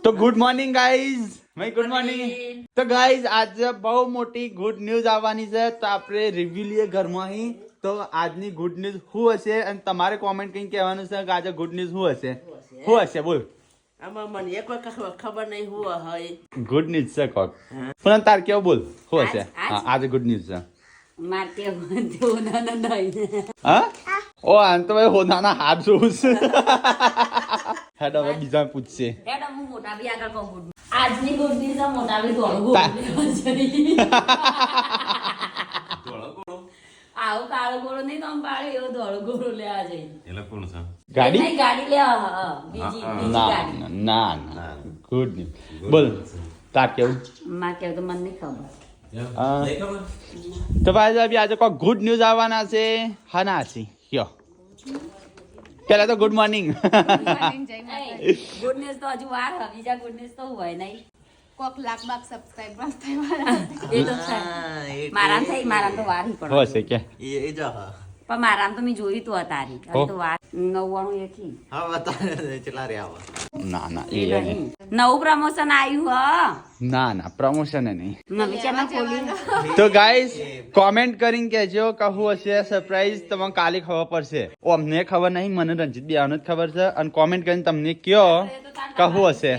તો good morning guys. Good morning. તો guys આજે બહુ મોટી ગુડ ન્યૂઝ આવવાની છે, તો આપણે રિવ્યુ લઈએ ઘરમાં અહીં. તો આજની ગુડ ન્યૂઝ શું હશે અને તમારે કોમેન્ટ કઈ કહેવાનું છે કે આજે ગુડ ન્યૂઝ શું હશે? શું હશે બોલ. આમાં મને એક ખબર નહીં હું હોય. ગુડ ન્યૂઝ છે કોક. પણ તાર કેવું બોલ શું હશે? હા આજે ગુડ ન્યૂઝ છે. માર કેવું નહીં. હા ઓ આમ તો ભાઈ હોનાના હાથ જોઉં છે. હેડ હવે બીજા પૂછશે. હેડ હું મોટા બી આગળ કહું ગુડ. આજની ગુડ ન્યૂઝ મોટા બી ધોળું આવું કાળો ગોળો નહીં તો પાડે એવો ધોળો ગોળો લેવા જઈ. એટલે કોણ છે? ગાડી નહીં ગાડી લેવા બીજી ના ગાડી. ના ના ગુડ ન્યૂઝ બોલ. તાર કેવું? માર કેવું તો મને નહીં ખબર. તો ભાઈ સાહેબ આજે કોઈ ગુડ ન્યૂઝ આવવાના છે. હા ના છે કયો પેલા તો ગુડ મોર્નિંગ. ગુડ ન્યૂઝ તો હજુ વાર હે. બીજા ગુડ ન્યૂઝ તો હોય નહીં. કોક લાખ બાખ સબસ્ક્રાઇબર થવાના એ તો થાય. મારામ થઈ મારામ તો વાર હી પડે. હશે કે એ જ હા પણ મારામ તો મેં જોયું તું તારી હવે તો વાર 99 એથી હા બતા ચલા રે આવા ના ના એ એ નહીં. નવું પ્રમોશન આવ્યું હ ના ના પ્રમોશન નહીં. નવી ચેનલ ખોલી. તો ગાઈસ કોમેન્ટ કરીને કહેજો કે શું હશે સરપ્રાઈઝ. તમને કાલે ખબર પડશે. ઓ અમને ખબર નહીં, મને રંજીત બેવાનો જ ખબર છે. અને કોમેન્ટ કરીને તમને કયો કે શું હશે.